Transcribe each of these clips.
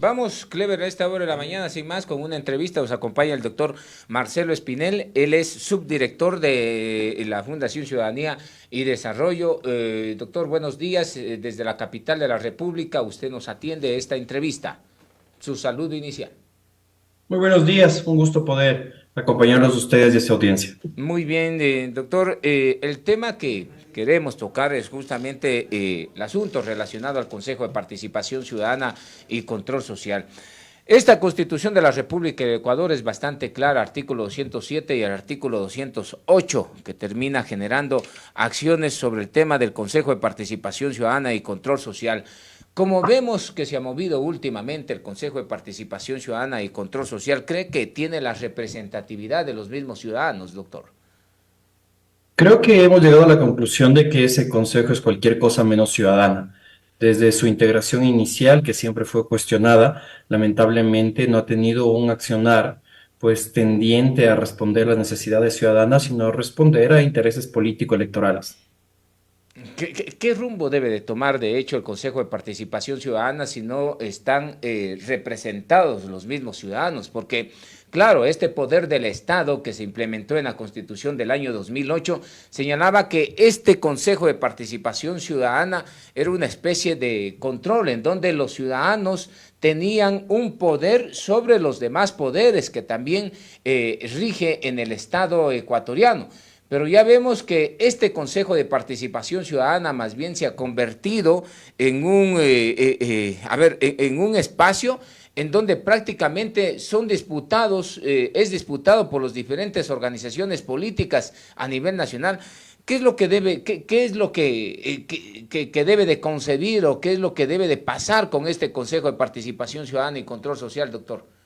Vamos, Clever, a esta hora de la mañana, sin más, con una entrevista. Nos acompaña el doctor Marcelo Espinel. Él es subdirector de la Fundación Ciudadanía y Desarrollo. Doctor, buenos días. Desde la capital de la República, usted nos atiende esta entrevista. Su saludo inicial. Muy buenos días, un gusto poder acompañarlos a ustedes y a su audiencia. Muy bien, doctor. El tema que queremos tocar es justamente el asunto relacionado al Consejo de Participación Ciudadana y Control Social. Esta Constitución de la República de Ecuador es bastante clara, artículo 207 y el artículo 208, que termina generando acciones sobre el tema del Consejo de Participación Ciudadana y Control Social. Como vemos que se ha movido últimamente el Consejo de Participación Ciudadana y Control Social, ¿cree que tiene la representatividad de los mismos ciudadanos, doctor? Creo que hemos llegado a la conclusión de que ese consejo es cualquier cosa menos ciudadana. Desde su integración inicial, que siempre fue cuestionada, lamentablemente no ha tenido un accionar pues tendiente a responder a las necesidades ciudadanas, sino a responder a intereses político-electorales. ¿Qué rumbo debe de tomar, de hecho, el Consejo de Participación Ciudadana si no están representados los mismos ciudadanos? Porque, claro, este poder del Estado que se implementó en la Constitución del año 2008 señalaba que este Consejo de Participación Ciudadana era una especie de control en donde los ciudadanos tenían un poder sobre los demás poderes que también rige en el Estado ecuatoriano. Pero ya vemos que este Consejo de Participación Ciudadana más bien se ha convertido en en un espacio en donde prácticamente son disputados, es disputado por las diferentes organizaciones políticas a nivel nacional. ¿Qué es lo que debe, qué es lo que debe de concebir o qué es lo que debe de pasar con este Consejo de Participación Ciudadana y Control Social, doctor?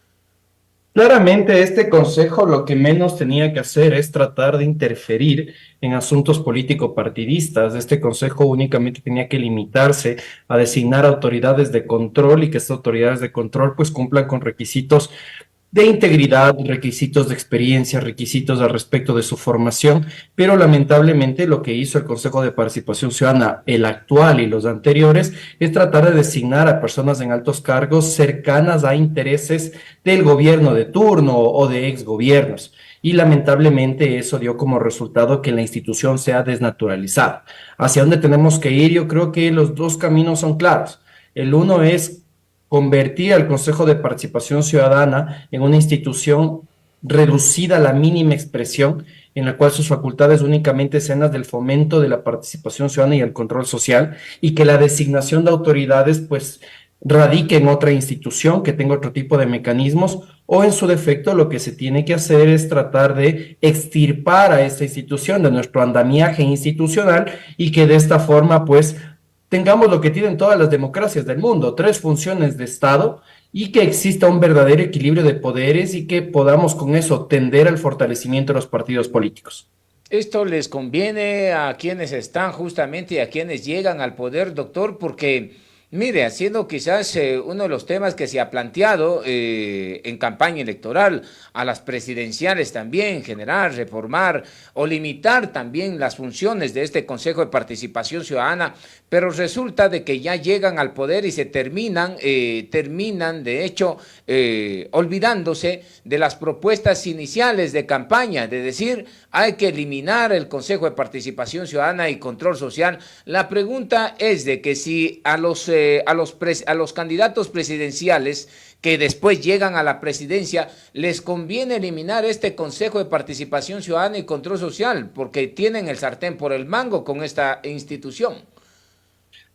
Claramente, este consejo lo que menos tenía que hacer es tratar de interferir en asuntos político-partidistas. Este consejo únicamente tenía que limitarse a designar autoridades de control y que estas autoridades de control pues cumplan con requisitos de integridad, requisitos de experiencia, requisitos al respecto de su formación, pero lamentablemente lo que hizo el Consejo de Participación Ciudadana, el actual y los anteriores, es tratar de designar a personas en altos cargos cercanas a intereses del gobierno de turno o de exgobiernos. Y lamentablemente eso dio como resultado que la institución sea desnaturalizada. ¿Hacia dónde tenemos que ir? Yo creo que los dos caminos son claros. El uno es convertir al Consejo de Participación Ciudadana en una institución reducida a la mínima expresión, en la cual sus facultades únicamente sean las del fomento de la participación ciudadana y el control social, y que la designación de autoridades pues radique en otra institución que tenga otro tipo de mecanismos, o en su defecto lo que se tiene que hacer es tratar de extirpar a esta institución de nuestro andamiaje institucional y que de esta forma pues tengamos lo que tienen todas las democracias del mundo, tres funciones de Estado y que exista un verdadero equilibrio de poderes y que podamos con eso tender al fortalecimiento de los partidos políticos. Esto les conviene a quienes están justamente y a quienes llegan al poder, doctor, porque, mire, haciendo quizás uno de los temas que se ha planteado en campaña electoral, a las presidenciales también, generar, reformar o limitar también las funciones de este Consejo de Participación Ciudadana, pero resulta de que ya llegan al poder y se terminan de hecho olvidándose de las propuestas iniciales de campaña, de decir hay que eliminar el Consejo de Participación Ciudadana y Control Social. La pregunta es de que si a los candidatos presidenciales que después llegan a la presidencia, les conviene eliminar este Consejo de Participación Ciudadana y Control Social, porque tienen el sartén por el mango con esta institución.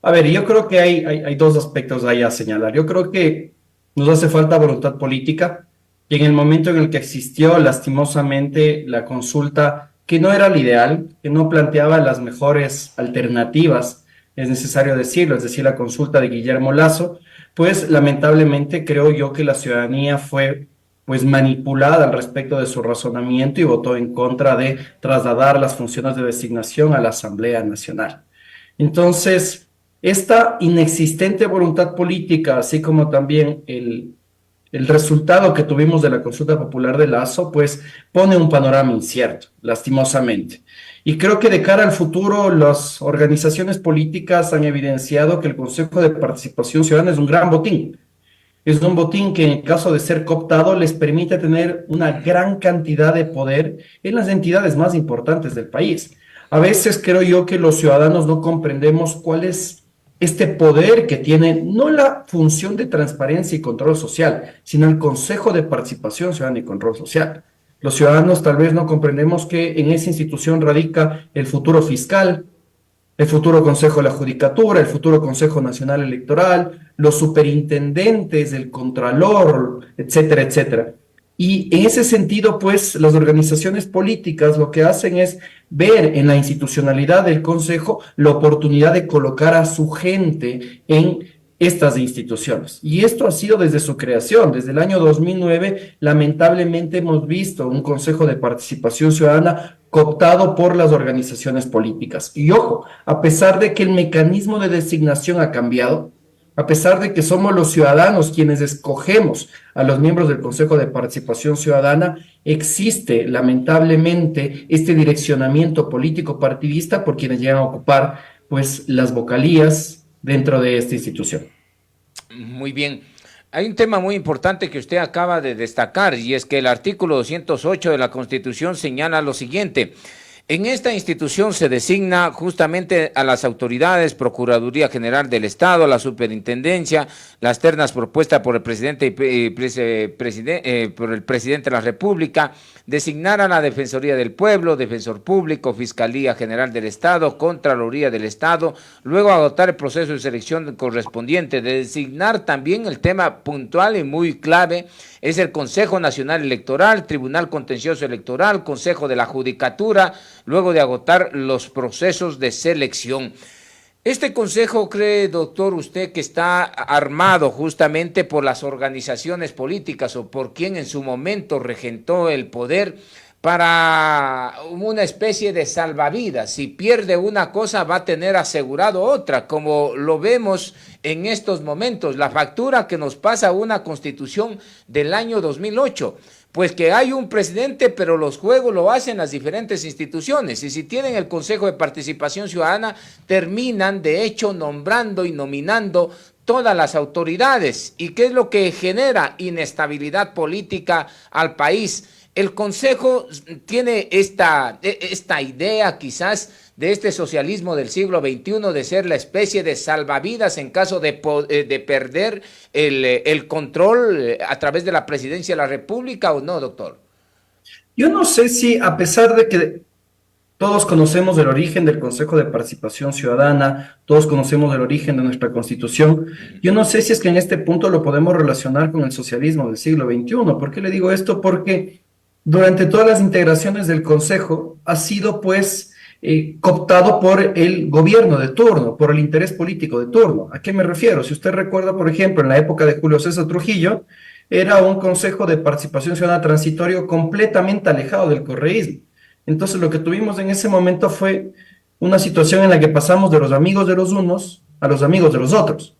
A ver, yo creo que hay dos aspectos ahí a señalar. Yo creo que nos hace falta voluntad política y en el momento en el que existió lastimosamente la consulta, que no era la ideal, que no planteaba las mejores alternativas, es necesario decirlo, es decir, la consulta de Guillermo Lasso, pues lamentablemente creo yo que la ciudadanía fue pues manipulada al respecto de su razonamiento y votó en contra de trasladar las funciones de designación a la Asamblea Nacional. Entonces, esta inexistente voluntad política, así como también el resultado que tuvimos de la consulta popular de Lazo, pues pone un panorama incierto, lastimosamente. Y creo que de cara al futuro, las organizaciones políticas han evidenciado que el Consejo de Participación Ciudadana es un gran botín. Es un botín que en caso de ser cooptado les permite tener una gran cantidad de poder en las entidades más importantes del país. A veces creo yo que los ciudadanos no comprendemos cuál es este poder que tiene no la función de transparencia y control social, sino el Consejo de Participación Ciudadana y Control Social. Los ciudadanos tal vez no comprendemos que en esa institución radica el futuro fiscal, el futuro Consejo de la Judicatura, el futuro Consejo Nacional Electoral, los superintendentes, el Contralor, etcétera, etcétera. Y en ese sentido, pues, las organizaciones políticas lo que hacen es ver en la institucionalidad del Consejo la oportunidad de colocar a su gente en estas instituciones. Y esto ha sido desde su creación. Desde el año 2009, lamentablemente hemos visto un Consejo de Participación Ciudadana cooptado por las organizaciones políticas. Y ojo, a pesar de que el mecanismo de designación ha cambiado, a pesar de que somos los ciudadanos quienes escogemos a los miembros del Consejo de Participación Ciudadana, existe lamentablemente este direccionamiento político partidista por quienes llegan a ocupar pues las vocalías dentro de esta institución. Muy bien. Hay un tema muy importante que usted acaba de destacar y es que el artículo 208 de la Constitución señala lo siguiente. En esta institución se designa justamente a las autoridades, Procuraduría General del Estado, la Superintendencia, las ternas propuestas por el presidente por el presidente de la República, designar a la Defensoría del Pueblo, Defensor Público, Fiscalía General del Estado, Contraloría del Estado, luego adoptar el proceso de selección correspondiente, de designar también el tema puntual y muy clave, es el Consejo Nacional Electoral, Tribunal Contencioso Electoral, Consejo de la Judicatura, luego de agotar los procesos de selección. Este consejo, ¿cree, doctor, usted que está armado justamente por las organizaciones políticas o por quien en su momento regentó el poder para una especie de salvavidas? Si pierde una cosa va a tener asegurado otra, como lo vemos en estos momentos, la factura que nos pasa una constitución del año 2008. Pues que hay un presidente, pero los juegos lo hacen las diferentes instituciones. Y si tienen el Consejo de Participación Ciudadana, terminan de hecho nombrando y nominando todas las autoridades. ¿Y qué es lo que genera inestabilidad política al país? El Consejo tiene esta idea quizás de este socialismo del siglo XXI de ser la especie de salvavidas en caso de perder el control a través de la presidencia de la República o no, doctor. Yo no sé si, a pesar de que todos conocemos el origen del Consejo de Participación Ciudadana, todos conocemos el origen de nuestra Constitución, yo no sé si es que en este punto lo podemos relacionar con el socialismo del siglo XXI. ¿Por qué le digo esto? Porque durante todas las integraciones del Consejo ha sido pues cooptado por el gobierno de turno, por el interés político de turno. ¿A qué me refiero? Si usted recuerda, por ejemplo, en la época de Julio César Trujillo, era un Consejo de Participación Ciudadana transitorio completamente alejado del correísmo. Entonces lo que tuvimos en ese momento fue una situación en la que pasamos de los amigos de los unos a los amigos de los otros.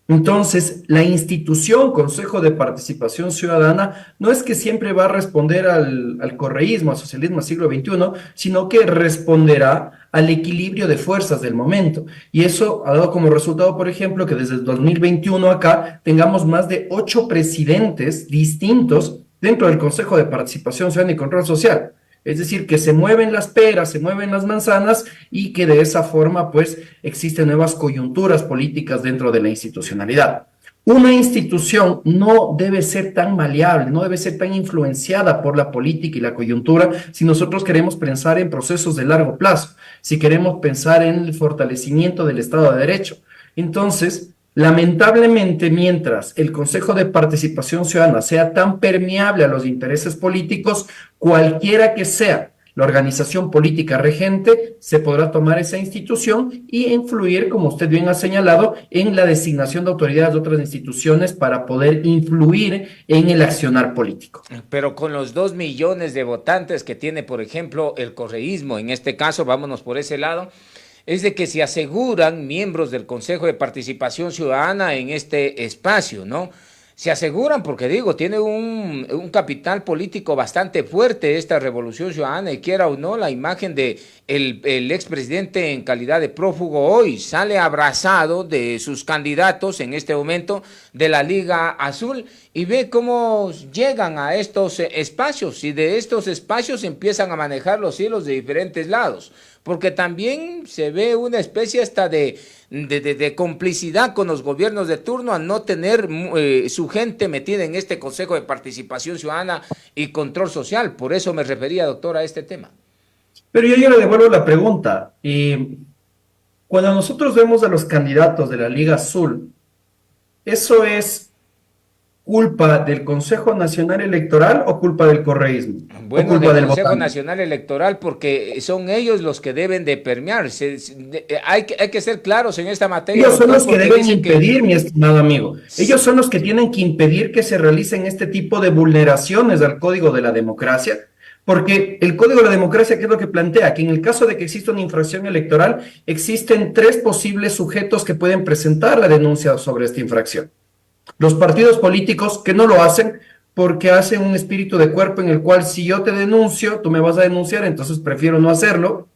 Entonces, la institución Consejo de Participación Ciudadana no es que siempre va a responder al correísmo, al socialismo del siglo XXI, sino que responderá al equilibrio de fuerzas del momento. Y eso ha dado como resultado, por ejemplo, que desde el 2021 acá tengamos más de 8 presidentes distintos dentro del Consejo de Participación Ciudadana y Control Social. Es decir, que se mueven las peras, se mueven las manzanas y que de esa forma pues existen nuevas coyunturas políticas dentro de la institucionalidad. Una institución no debe ser tan maleable, no debe ser tan influenciada por la política y la coyuntura si nosotros queremos pensar en procesos de largo plazo, si queremos pensar en el fortalecimiento del Estado de Derecho. Entonces, lamentablemente, mientras el Consejo de Participación Ciudadana sea tan permeable a los intereses políticos, cualquiera que sea la organización política regente, se podrá tomar esa institución y influir, como usted bien ha señalado, en la designación de autoridades de otras instituciones para poder influir en el accionar político. Pero con los 2 millones de votantes que tiene, por ejemplo, el correísmo, en este caso, vámonos por ese lado, es de que se aseguran miembros del Consejo de Participación Ciudadana en este espacio, ¿no? se aseguran, porque digo, tiene un capital político bastante fuerte esta Revolución Ciudadana, y quiera o no, la imagen de el expresidente en calidad de prófugo hoy sale abrazado de sus candidatos en este momento de la Liga Azul, y ve cómo llegan a estos espacios, y de estos espacios empiezan a manejar los hilos de diferentes lados, porque también se ve una especie hasta de complicidad con los gobiernos de turno al no tener su gente metida en este Consejo de Participación Ciudadana y Control Social. Por eso me refería, doctor, a este tema. Pero yo le devuelvo la pregunta. Cuando nosotros vemos a los candidatos de la Liga Azul, ¿eso es culpa del Consejo Nacional Electoral o culpa del correísmo? ¿O Bueno, culpa del del Consejo votante? Nacional Electoral, porque son ellos los que deben de permear. Hay que ser claros en esta materia, Ellos son doctor, los que porque deben dice que impedir, mi estimado amigo. Ellos son los que tienen que impedir que se realicen este tipo de vulneraciones al Código de la Democracia, porque el Código de la Democracia, ¿qué es lo que plantea? Que en el caso de que exista una infracción electoral, existen tres posibles sujetos que pueden presentar la denuncia sobre esta infracción. Los partidos políticos que no lo hacen porque hacen un espíritu de cuerpo en el cual si yo te denuncio, tú me vas a denunciar, entonces prefiero no hacerlo.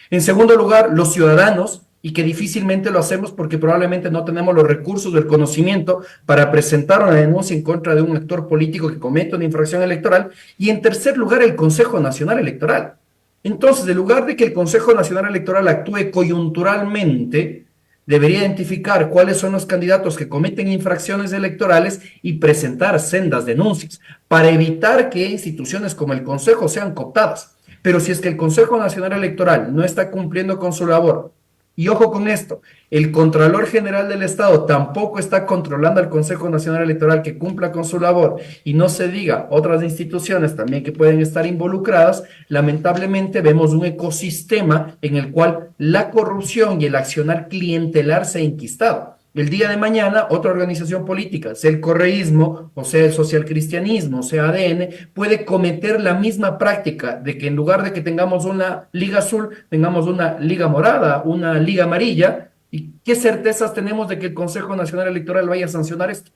En segundo lugar, los ciudadanos, y que difícilmente lo hacemos porque probablemente no tenemos los recursos del conocimiento para presentar una denuncia en contra de un actor político que comete una infracción electoral. Y en tercer lugar, el Consejo Nacional Electoral. Entonces, en lugar de que el Consejo Nacional Electoral actúe coyunturalmente, debería identificar cuáles son los candidatos que cometen infracciones electorales y presentar sendas denuncias para evitar que instituciones como el Consejo sean cooptadas. Pero si es que el Consejo Nacional Electoral no está cumpliendo con su labor, y ojo con esto, el Contralor General del Estado tampoco está controlando al Consejo Nacional Electoral que cumpla con su labor, y no se diga otras instituciones también que pueden estar involucradas, lamentablemente vemos un ecosistema en el cual la corrupción y el accionar clientelar se ha enquistado. El día de mañana, otra organización política, sea el correísmo, o sea el socialcristianismo, o sea ADN, puede cometer la misma práctica de que en lugar de que tengamos una liga azul, tengamos una liga morada, una liga amarilla. ¿Y qué certezas tenemos de que el Consejo Nacional Electoral vaya a sancionar esto?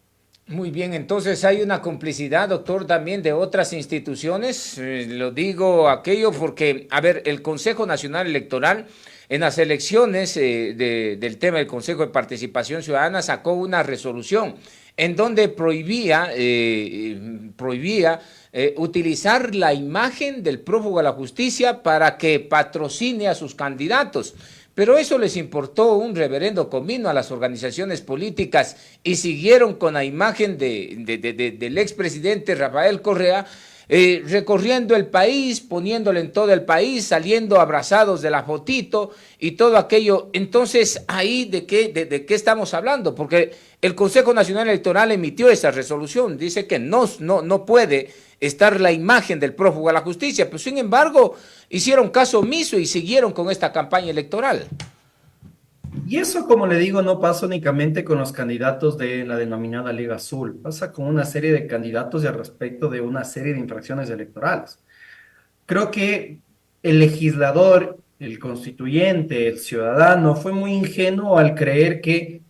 muy bien, entonces hay una complicidad, doctor, también de otras instituciones. Lo digo aquello porque, a ver, el Consejo Nacional Electoral en las elecciones del tema del Consejo de Participación Ciudadana sacó una resolución en donde prohibía utilizar la imagen del prófugo de la justicia para que patrocine a sus candidatos. Pero eso les importó un reverendo comino a las organizaciones políticas y siguieron con la imagen del expresidente Rafael Correa, recorriendo el país, poniéndole en todo el país, saliendo abrazados de la fotito y todo aquello. Entonces, ahí de qué estamos hablando, porque el Consejo Nacional Electoral emitió esa resolución, dice que no puede estar la imagen del prófugo a la justicia, pero sin embargo hicieron caso omiso y siguieron con esta campaña electoral. Y eso, como le digo, no pasa únicamente con los candidatos de la denominada Liga Azul, pasa con una serie de candidatos y al respecto de una serie de infracciones electorales. Creo que el legislador, el constituyente, el ciudadano fue muy ingenuo al creer que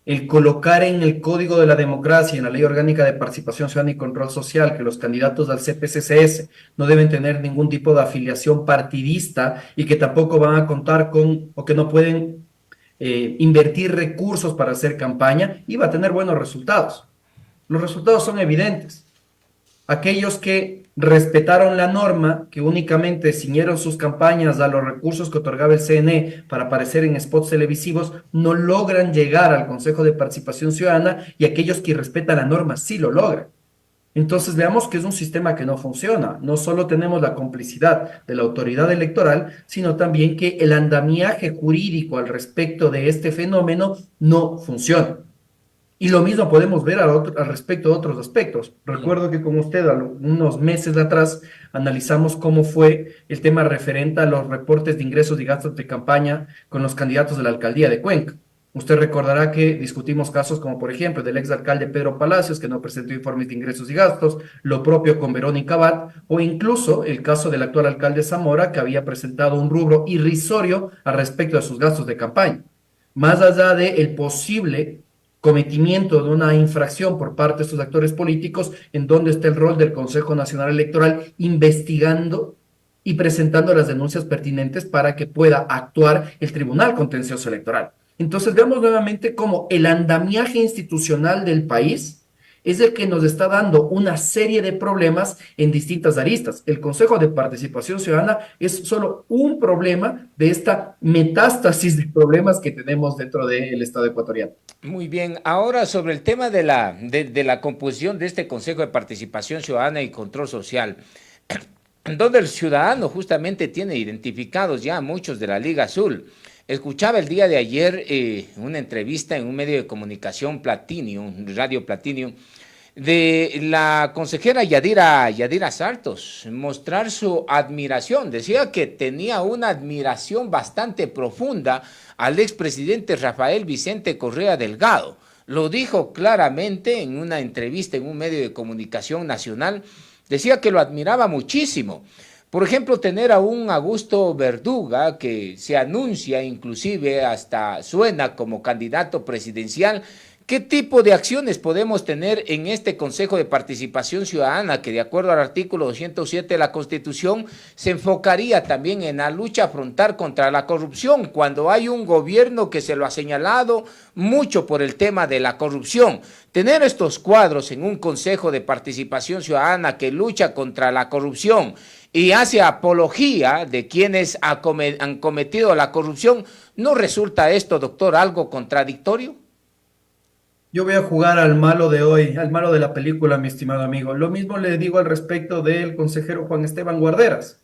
el colocar en el Código de la Democracia, en la Ley Orgánica de Participación Ciudadana y Control Social, que los candidatos al CPCCS no deben tener ningún tipo de afiliación partidista y que tampoco van a contar con o que no pueden invertir recursos para hacer campaña, iba a tener buenos resultados. Los resultados son evidentes. Aquellos que respetaron la norma, que únicamente ciñeron sus campañas a los recursos que otorgaba el CNE para aparecer en spots televisivos, no logran llegar al Consejo de Participación Ciudadana, y aquellos que respetan la norma sí lo logran. Entonces veamos que es un sistema que no funciona. No solo tenemos la complicidad de la autoridad electoral, sino también que el andamiaje jurídico al respecto de este fenómeno no funciona. Y lo mismo podemos ver al respecto de otros aspectos. Recuerdo que con usted unos meses atrás analizamos cómo fue el tema referente a los reportes de ingresos y gastos de campaña con los candidatos de la alcaldía de Cuenca. Usted recordará que discutimos casos como, por ejemplo, del exalcalde Pedro Palacios, que no presentó informes de ingresos y gastos, lo propio con Verónica Abad, o incluso el caso del actual alcalde Zamora, que había presentado un rubro irrisorio al respecto de sus gastos de campaña. Más allá del posible cometimiento de una infracción por parte de estos actores políticos, en donde está el rol del Consejo Nacional Electoral investigando y presentando las denuncias pertinentes para que pueda actuar el Tribunal Contencioso Electoral. Entonces, veamos nuevamente cómo el andamiaje institucional del país es el que nos está dando una serie de problemas en distintas aristas. El Consejo de Participación Ciudadana es solo un problema de esta metástasis de problemas que tenemos dentro del Estado ecuatoriano. Muy bien, ahora sobre el tema de la composición de este Consejo de Participación Ciudadana y Control Social, donde el ciudadano justamente tiene identificados ya muchos de la Liga Azul. Escuchaba el día de ayer una entrevista en un medio de comunicación Platinum, Radio Platinum, de la consejera Yadira Sartos, mostrar su admiración. Decía que tenía una admiración bastante profunda al expresidente Rafael Vicente Correa Delgado. Lo dijo claramente en una entrevista en un medio de comunicación nacional. Decía que lo admiraba muchísimo. Por ejemplo, tener a un Augusto Verduga que se anuncia, inclusive hasta suena como candidato presidencial. ¿Qué tipo de acciones podemos tener en este Consejo de Participación Ciudadana que, de acuerdo al artículo 207 de la Constitución, se enfocaría también en la lucha a afrontar contra la corrupción, cuando hay un gobierno que se lo ha señalado mucho por el tema de la corrupción? Tener estos cuadros en un Consejo de Participación Ciudadana que lucha contra la corrupción y hace apología de quienes han cometido la corrupción, ¿no resulta esto, doctor, algo contradictorio? Yo voy a jugar al malo de hoy, al malo de la película, mi estimado amigo. Lo mismo le digo al respecto del consejero Juan Esteban Guarderas,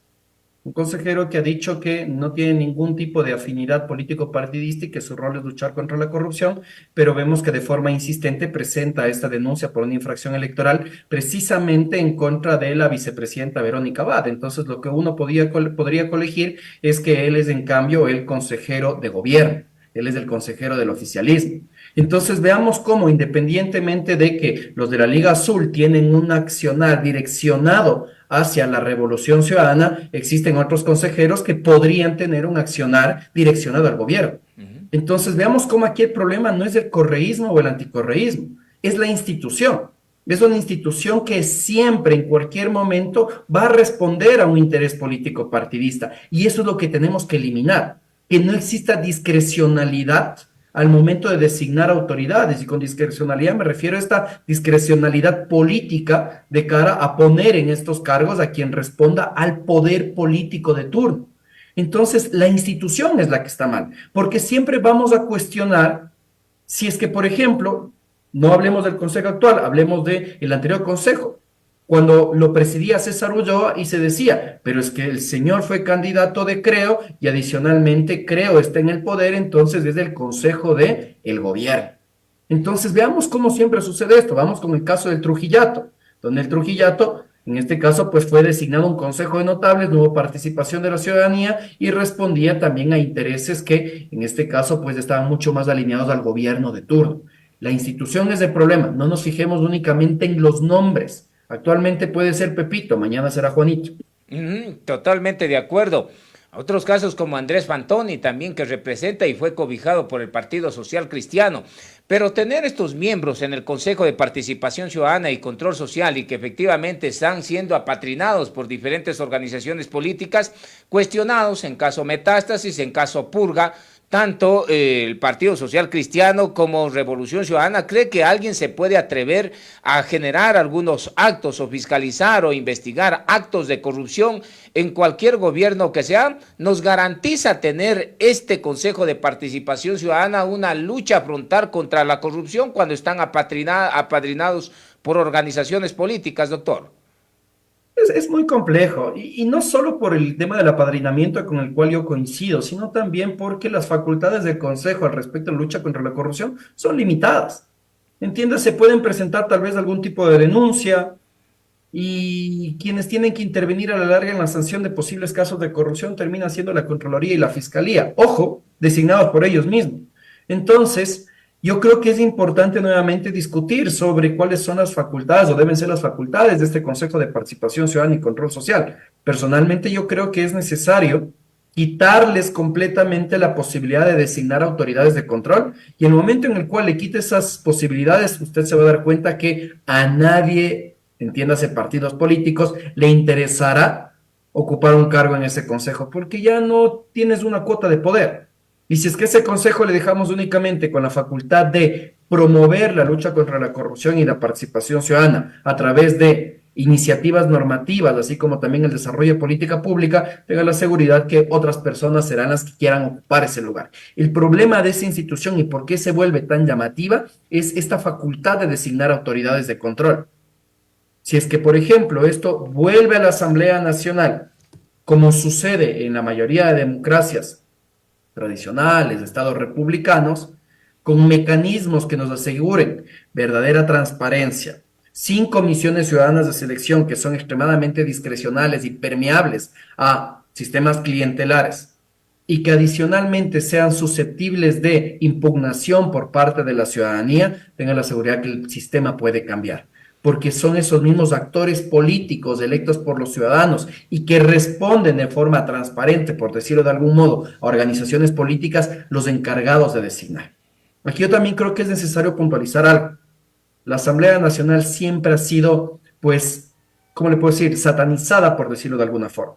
un consejero que ha dicho que no tiene ningún tipo de afinidad político-partidista y que su rol es luchar contra la corrupción, pero vemos que de forma insistente presenta esta denuncia por una infracción electoral precisamente en contra de la vicepresidenta Verónica Abad. Entonces, lo que uno podría colegir es que él es, en cambio, el consejero de gobierno. Él es el consejero del oficialismo. Entonces veamos cómo, independientemente de que los de la Liga Azul tienen un accionar direccionado hacia la revolución ciudadana, existen otros consejeros que podrían tener un accionar direccionado al gobierno. Entonces veamos cómo aquí el problema no es el correísmo o el anticorreísmo, es la institución. Es una institución que siempre, en cualquier momento, va a responder a un interés político partidista. Y eso es lo que tenemos que eliminar, que no exista discrecionalidad al momento de designar autoridades, y con discrecionalidad me refiero a esta discrecionalidad política de cara a poner en estos cargos a quien responda al poder político de turno. Entonces, la institución es la que está mal, porque siempre vamos a cuestionar si es que, por ejemplo, no hablemos del consejo actual, hablemos del anterior consejo, cuando lo presidía César Ulloa y se decía, pero es que el señor fue candidato de Creo y adicionalmente Creo está en el poder, entonces es del Consejo de el Gobierno. Entonces veamos cómo siempre sucede esto. Vamos con el caso del Trujillato, donde el Trujillato, en este caso, pues fue designado un Consejo de Notables, no hubo participación de la ciudadanía y respondía también a intereses que, en este caso, pues estaban mucho más alineados al gobierno de turno. La institución es el problema, no nos fijemos únicamente en los nombres. Actualmente puede ser Pepito, mañana será Juanito. Totalmente de acuerdo. Otros casos como Andrés Fantoni también, que representa y fue cobijado por el Partido Social Cristiano. Pero tener estos miembros en el Consejo de Participación Ciudadana y Control Social y que efectivamente están siendo apadrinados por diferentes organizaciones políticas, cuestionados en caso Metástasis, en caso Purga, tanto el Partido Social Cristiano como Revolución Ciudadana, ¿cree que alguien se puede atrever a generar algunos actos o fiscalizar o investigar actos de corrupción en cualquier gobierno que sea? ¿Nos garantiza tener este Consejo de Participación Ciudadana una lucha frontal contra la corrupción cuando están apadrinados por organizaciones políticas, doctor? Es muy complejo y no solo por el tema del apadrinamiento con el cual yo coincido, sino también porque las facultades del Consejo al respecto de la lucha contra la corrupción son limitadas. Entiéndase, pueden presentar tal vez algún tipo de denuncia y quienes tienen que intervenir a la larga en la sanción de posibles casos de corrupción terminan siendo la Contraloría y la Fiscalía, ojo, designados por ellos mismos. Entonces, yo creo que es importante nuevamente discutir sobre cuáles son las facultades o deben ser las facultades de este Consejo de Participación Ciudadana y Control Social. Personalmente yo creo que es necesario quitarles completamente la posibilidad de designar autoridades de control. Y en el momento en el cual le quite esas posibilidades, usted se va a dar cuenta que a nadie, entiéndase partidos políticos, le interesará ocupar un cargo en ese consejo, porque ya no tienes una cuota de poder. Y si es que ese consejo le dejamos únicamente con la facultad de promover la lucha contra la corrupción y la participación ciudadana a través de iniciativas normativas, así como también el desarrollo de política pública, tenga la seguridad que otras personas serán las que quieran ocupar ese lugar. El problema de esa institución y por qué se vuelve tan llamativa es esta facultad de designar autoridades de control. Si es que, por ejemplo, esto vuelve a la Asamblea Nacional, como sucede en la mayoría de democracias tradicionales, de estados republicanos, con mecanismos que nos aseguren verdadera transparencia, sin comisiones ciudadanas de selección que son extremadamente discrecionales y permeables a sistemas clientelares y que adicionalmente sean susceptibles de impugnación por parte de la ciudadanía, tengan la seguridad que el sistema puede cambiar, porque son esos mismos actores políticos electos por los ciudadanos y que responden de forma transparente, por decirlo de algún modo, a organizaciones políticas, los encargados de designar. Aquí yo también creo que es necesario puntualizar algo. La Asamblea Nacional siempre ha sido, pues, ¿cómo le puedo decir?, satanizada, por decirlo de alguna forma.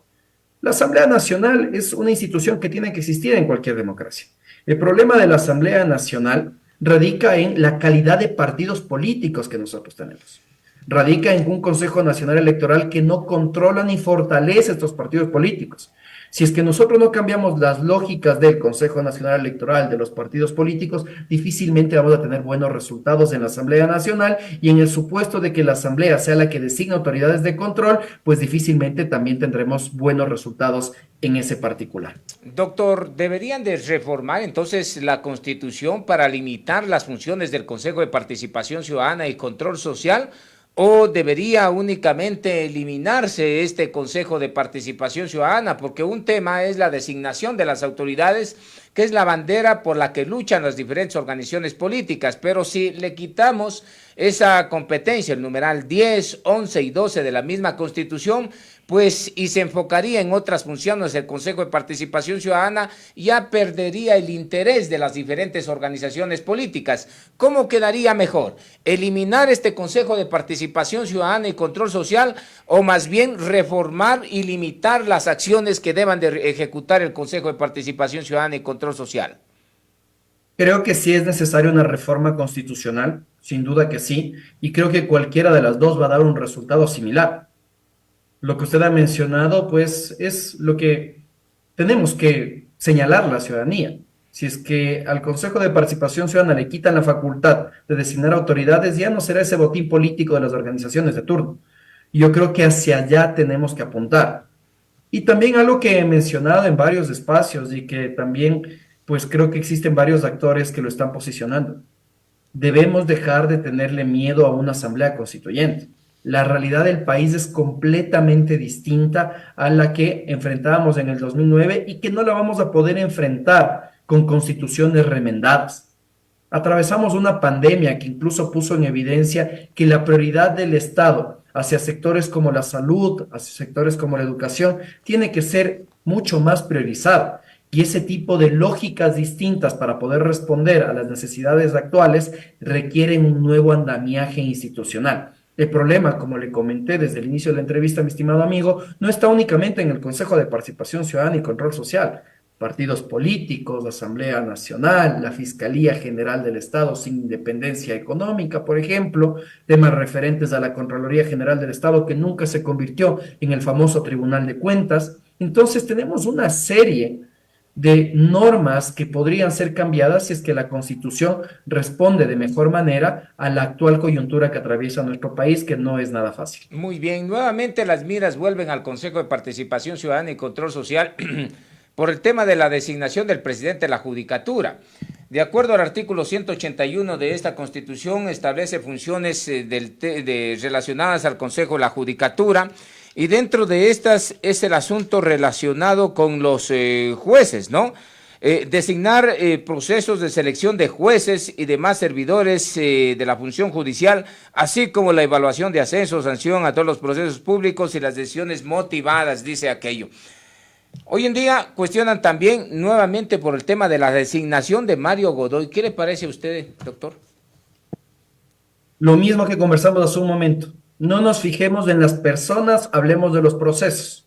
La Asamblea Nacional es una institución que tiene que existir en cualquier democracia. El problema de la Asamblea Nacional radica en la calidad de partidos políticos que nosotros tenemos. Radica en un Consejo Nacional Electoral que no controla ni fortalece estos partidos políticos. Si es que nosotros no cambiamos las lógicas del Consejo Nacional Electoral, de los partidos políticos, difícilmente vamos a tener buenos resultados en la Asamblea Nacional, y en el supuesto de que la Asamblea sea la que designa autoridades de control, pues difícilmente también tendremos buenos resultados en ese particular. Doctor, ¿deberían de reformar entonces la Constitución para limitar las funciones del Consejo de Participación Ciudadana y Control Social? ¿O debería únicamente eliminarse este Consejo de Participación Ciudadana? Porque un tema es la designación de las autoridades, que es la bandera por la que luchan las diferentes organizaciones políticas, pero si le quitamos esa competencia, el numeral 10, 11 y 12 de la misma Constitución, pues y se enfocaría en otras funciones del Consejo de Participación Ciudadana, ya perdería el interés de las diferentes organizaciones políticas. ¿Cómo quedaría mejor? ¿Eliminar este Consejo de Participación Ciudadana y Control Social, o más bien reformar y limitar las acciones que deban de ejecutar el Consejo de Participación Ciudadana y Control Social? Creo que sí es necesaria una reforma constitucional, sin duda que sí, y creo que cualquiera de las dos va a dar un resultado similar. Lo que usted ha mencionado, pues, es lo que tenemos que señalar la ciudadanía. Si es que al Consejo de Participación Ciudadana le quitan la facultad de designar autoridades, ya no será ese botín político de las organizaciones de turno. Y yo creo que hacia allá tenemos que apuntar. Y también algo que he mencionado en varios espacios y que también, pues, creo que existen varios actores que lo están posicionando. Debemos dejar de tenerle miedo a una asamblea constituyente. La realidad del país es completamente distinta a la que enfrentábamos en el 2009 y que no la vamos a poder enfrentar con constituciones remendadas. Atravesamos una pandemia que incluso puso en evidencia que la prioridad del Estado hacia sectores como la salud, hacia sectores como la educación, tiene que ser mucho más priorizada. Y ese tipo de lógicas distintas para poder responder a las necesidades actuales requieren un nuevo andamiaje institucional. El problema, como le comenté desde el inicio de la entrevista, mi estimado amigo, no está únicamente en el Consejo de Participación Ciudadana y Control Social. Partidos políticos, la Asamblea Nacional, la Fiscalía General del Estado sin independencia económica, por ejemplo, temas referentes a la Contraloría General del Estado que nunca se convirtió en el famoso Tribunal de Cuentas. Entonces tenemos una serie de normas que podrían ser cambiadas si es que la Constitución responde de mejor manera a la actual coyuntura que atraviesa nuestro país, que no es nada fácil. Muy bien, nuevamente las miras vuelven al Consejo de Participación Ciudadana y Control Social por el tema de la designación del presidente de la Judicatura. De acuerdo al artículo 181 de esta Constitución, establece funciones relacionadas al Consejo de la Judicatura, y dentro de estas es el asunto relacionado con los jueces, ¿no? Designar procesos de selección de jueces y demás servidores de la función judicial, así como la evaluación de ascenso, sanción a todos los procesos públicos y las decisiones motivadas, dice aquello. Hoy en día cuestionan también nuevamente por el tema de la designación de Mario Godoy. ¿Qué le parece a usted, doctor? Lo mismo que conversamos hace un momento. No nos fijemos en las personas, hablemos de los procesos.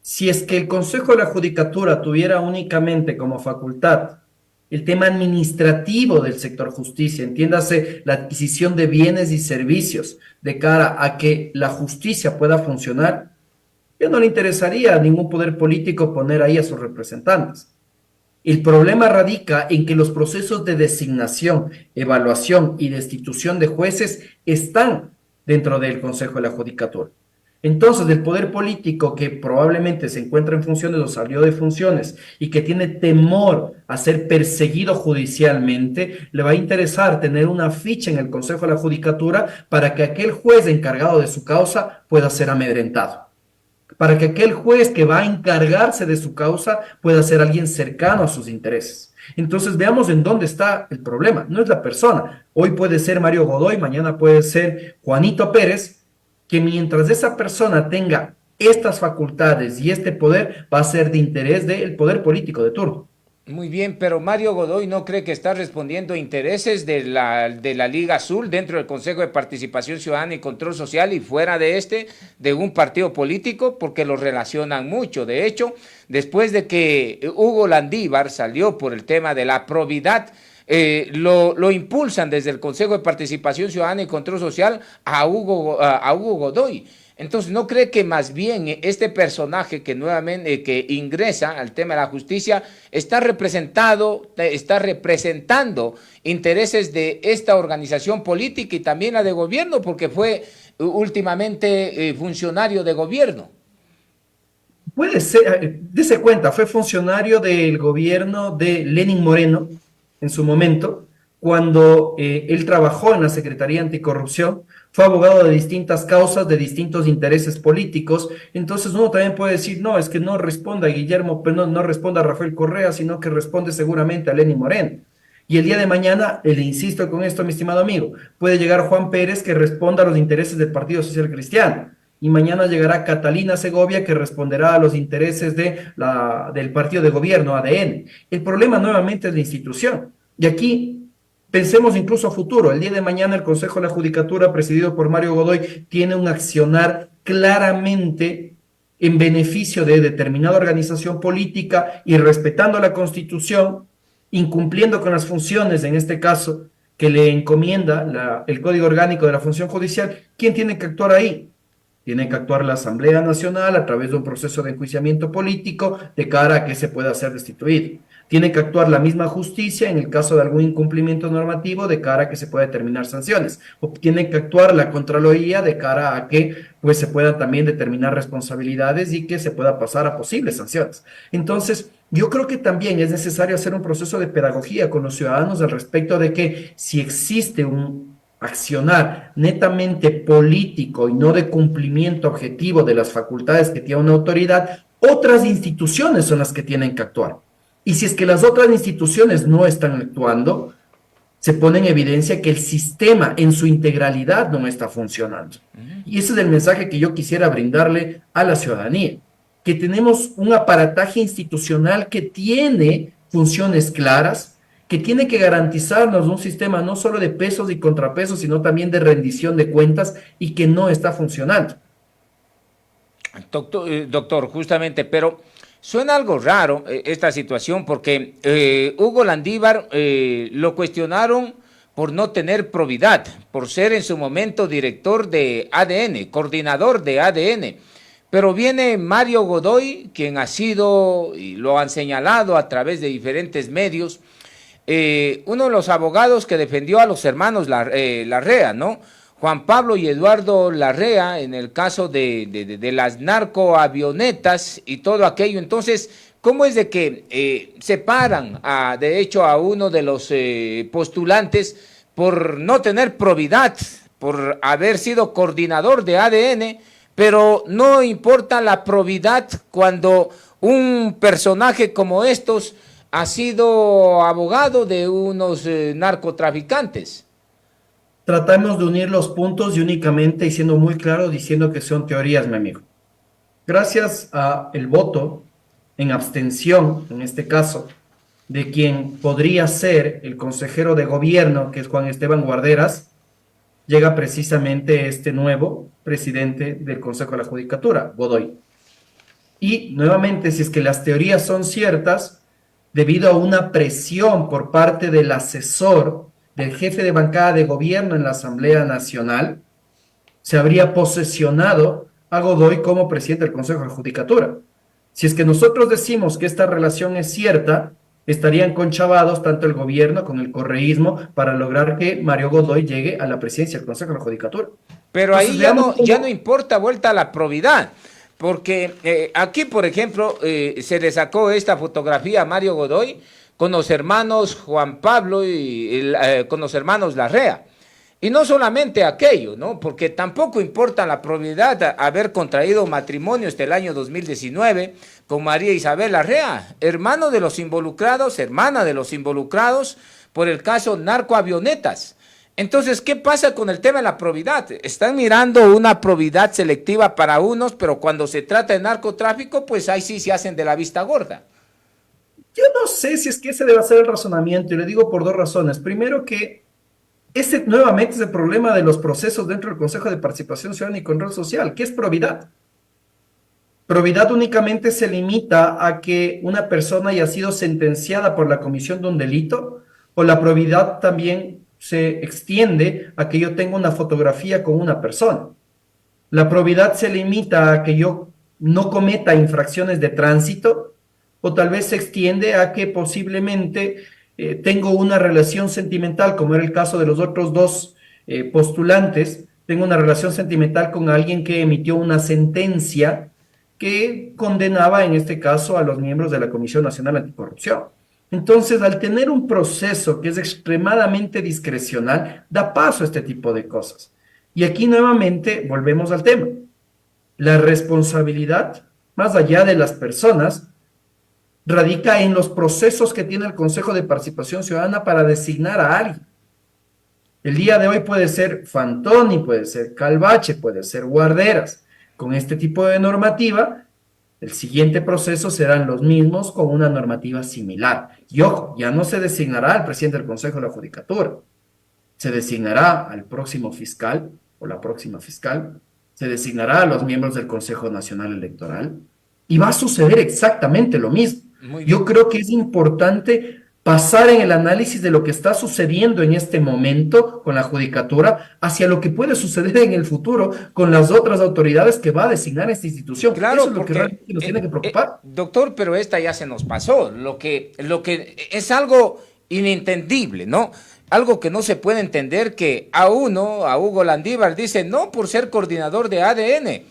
Si es que el Consejo de la Judicatura tuviera únicamente como facultad el tema administrativo del sector justicia, entiéndase la adquisición de bienes y servicios de cara a que la justicia pueda funcionar, ya no le interesaría a ningún poder político poner ahí a sus representantes. El problema radica en que los procesos de designación, evaluación y destitución de jueces están dentro del Consejo de la Judicatura. Entonces, el poder político que probablemente se encuentra en funciones o salió de funciones y que tiene temor a ser perseguido judicialmente, le va a interesar tener una ficha en el Consejo de la Judicatura para que aquel juez encargado de su causa pueda ser amedrentado, para que aquel juez que va a encargarse de su causa pueda ser alguien cercano a sus intereses. Entonces veamos en dónde está el problema. No es la persona. Hoy puede ser Mario Godoy, mañana puede ser Juanito Pérez, que mientras esa persona tenga estas facultades y este poder, va a ser de interés del poder político de turno. Muy bien, pero Mario Godoy no cree que está respondiendo a intereses de la Liga Azul dentro del Consejo de Participación Ciudadana y Control Social y fuera de este, de un partido político, porque lo relacionan mucho. De hecho, después de que Hugo Landívar salió por el tema de la probidad, lo impulsan desde el Consejo de Participación Ciudadana y Control Social a Hugo Godoy. Entonces, ¿no cree que más bien este personaje que nuevamente que ingresa al tema de la justicia está representando intereses de esta organización política y también la de gobierno, porque fue últimamente funcionario de gobierno? Puede ser, dése cuenta, fue funcionario del gobierno de Lenín Moreno en su momento, cuando él trabajó en la Secretaría Anticorrupción, fue abogado de distintas causas, de distintos intereses políticos. Entonces uno también puede decir, no, es que no responda a Guillermo, pero no responda a Rafael Correa, sino que responde seguramente a Lenín Moreno. Y el día de mañana, le insisto con esto, mi estimado amigo, puede llegar Juan Pérez que responda a los intereses del Partido Social Cristiano. Y mañana llegará Catalina Segovia que responderá a los intereses del partido de gobierno, ADN. El problema nuevamente es la institución. Y aquí pensemos incluso a futuro. El día de mañana el Consejo de la Judicatura, presidido por Mario Godoy, tiene un accionar claramente en beneficio de determinada organización política y respetando la Constitución, incumpliendo con las funciones, en este caso, que le encomienda el Código Orgánico de la Función Judicial. ¿Quién tiene que actuar ahí? Tiene que actuar la Asamblea Nacional a través de un proceso de enjuiciamiento político de cara a que se pueda ser destituido. Tiene que actuar la misma justicia en el caso de algún incumplimiento normativo de cara a que se pueda determinar sanciones. O tiene que actuar la Contraloría de cara a que pues, se puedan también determinar responsabilidades y que se pueda pasar a posibles sanciones. Entonces, yo creo que también es necesario hacer un proceso de pedagogía con los ciudadanos al respecto de que si existe un accionar netamente político y no de cumplimiento objetivo de las facultades que tiene una autoridad, otras instituciones son las que tienen que actuar. Y si es que las otras instituciones no están actuando, se pone en evidencia que el sistema en su integralidad no está funcionando. Y ese es el mensaje que yo quisiera brindarle a la ciudadanía, que tenemos un aparataje institucional que tiene funciones claras, que tiene que garantizarnos un sistema no solo de pesos y contrapesos, sino también de rendición de cuentas y que no está funcionando. Doctor, justamente, pero suena algo raro esta situación porque Hugo Landívar lo cuestionaron por no tener probidad, por ser en su momento director de ADN, coordinador de ADN. Pero viene Mario Godoy, quien ha sido, y lo han señalado a través de diferentes medios, uno de los abogados que defendió a los hermanos Larrea, ¿no? Juan Pablo y Eduardo Larrea, en el caso de las narcoavionetas y todo aquello. Entonces, ¿cómo es de que separan, de hecho, a uno de los postulantes por no tener probidad, por haber sido coordinador de ADN, pero no importa la probidad cuando un personaje como estos ha sido abogado de unos narcotraficantes? Tratamos de unir los puntos y siendo muy claro, diciendo que son teorías, mi amigo. Gracias a el voto en abstención, en este caso, de quien podría ser el consejero de gobierno, que es Juan Esteban Guarderas, llega precisamente este nuevo presidente del Consejo de la Judicatura, Godoy. Y nuevamente, si es que las teorías son ciertas, debido a una presión por parte del asesor del jefe de bancada de gobierno en la Asamblea Nacional, se habría posesionado a Godoy como presidente del Consejo de la Judicatura. Si es que nosotros decimos que esta relación es cierta, estarían conchavados tanto el gobierno como el correísmo para lograr que Mario Godoy llegue a la presidencia del Consejo de la Judicatura. Pero Entonces, ahí veamos ya cómo... no importa vuelta a la probidad, porque aquí, por ejemplo, se le sacó esta fotografía a Mario Godoy con los hermanos Juan Pablo y con los hermanos Larrea. Y no solamente aquello, ¿no? Porque tampoco importa la probidad de haber contraído matrimonio hasta el año 2019 con María Isabel Larrea, hermano de los involucrados, hermana de los involucrados por el caso narcoavionetas. Entonces, ¿qué pasa con el tema de la probidad? Están mirando una probidad selectiva para unos, pero cuando se trata de narcotráfico, pues ahí sí se hacen de la vista gorda. Yo no sé si es que ese debe ser el razonamiento, y le digo por dos razones. Primero que ese nuevamente es el problema de los procesos dentro del Consejo de Participación Ciudadana y Control Social. ¿Qué es probidad? Probidad únicamente se limita a que una persona haya sido sentenciada por la comisión de un delito, o la probidad también se extiende a que yo tenga una fotografía con una persona. La probidad se limita a que yo no cometa infracciones de tránsito, o tal vez se extiende a que posiblemente tengo una relación sentimental, como era el caso de los otros dos postulantes. Tengo una relación sentimental con alguien que emitió una sentencia que condenaba en este caso a los miembros de la Comisión Nacional Anticorrupción. Entonces, al tener un proceso que es extremadamente discrecional, da paso a este tipo de cosas. Y aquí nuevamente volvemos al tema. La responsabilidad, más allá de las personas, radica en los procesos que tiene el Consejo de Participación Ciudadana para designar a alguien. El día de hoy puede ser Fantoni, puede ser Calvache, puede ser Guarderas. Con este tipo de normativa, el siguiente proceso serán los mismos con una normativa similar. Y ojo, ya no se designará al presidente del Consejo de la Judicatura, se designará al próximo fiscal o la próxima fiscal, se designará a los miembros del Consejo Nacional Electoral y va a suceder exactamente lo mismo. Yo creo que es importante pasar en el análisis de lo que está sucediendo en este momento con la judicatura hacia lo que puede suceder en el futuro con las otras autoridades que va a designar esta institución. Claro, eso es lo porque, que realmente nos tiene que preocupar. doctor, pero esta ya se nos pasó, lo que es algo inentendible, ¿no? Algo que no se puede entender, que a Hugo Landívar, dice, no por ser coordinador de ADN,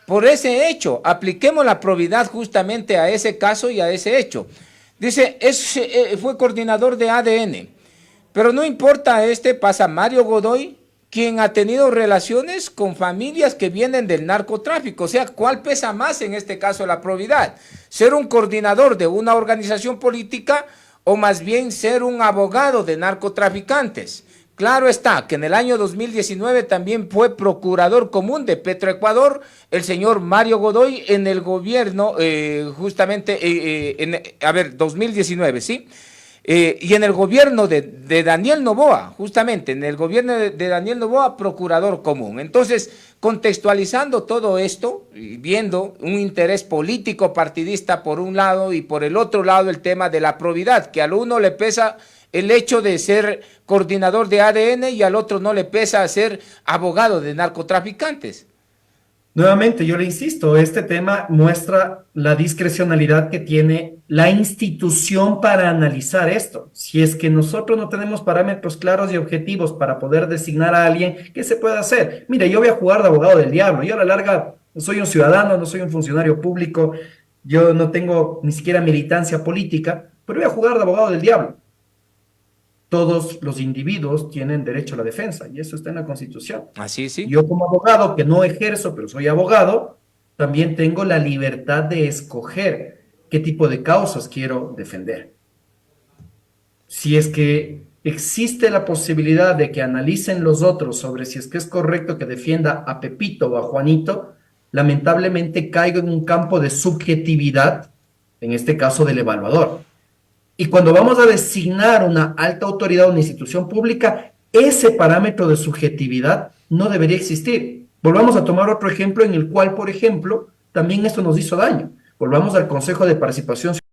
por ese hecho, apliquemos la probidad justamente a ese caso y a ese hecho. Dice, fue coordinador de ADN, pero no importa, pasa Mario Godoy, quien ha tenido relaciones con familias que vienen del narcotráfico. O sea, ¿cuál pesa más en este caso la probidad? ¿Ser un coordinador de una organización política o más bien ser un abogado de narcotraficantes? Claro está que en el año 2019 también fue procurador común de Petroecuador el señor Mario Godoy en el gobierno, 2019, ¿sí? Y en el gobierno de Daniel Noboa, justamente, en el gobierno de Daniel Noboa, procurador común. Entonces, contextualizando todo esto, y viendo un interés político partidista por un lado y por el otro lado el tema de la probidad, que al uno le pesa el hecho de ser coordinador de ADN y al otro no le pesa ser abogado de narcotraficantes. Nuevamente, yo le insisto, este tema muestra la discrecionalidad que tiene la institución para analizar esto. Si es que nosotros no tenemos parámetros claros y objetivos para poder designar a alguien, ¿qué se puede hacer? Mire, yo voy a jugar de abogado del diablo. Yo a la larga soy un ciudadano, no soy un funcionario público, yo no tengo ni siquiera militancia política, pero voy a jugar de abogado del diablo. Todos los individuos tienen derecho a la defensa y eso está en la Constitución. Así sí. Yo como abogado, que no ejerzo, pero soy abogado, también tengo la libertad de escoger qué tipo de causas quiero defender. Si es que existe la posibilidad de que analicen los otros sobre si es que es correcto que defienda a Pepito o a Juanito, lamentablemente caigo en un campo de subjetividad en este caso del evaluador. Y cuando vamos a designar una alta autoridad o una institución pública, ese parámetro de subjetividad no debería existir. Volvamos a tomar otro ejemplo en el cual, por ejemplo, también esto nos hizo daño. Volvamos al Consejo de Participación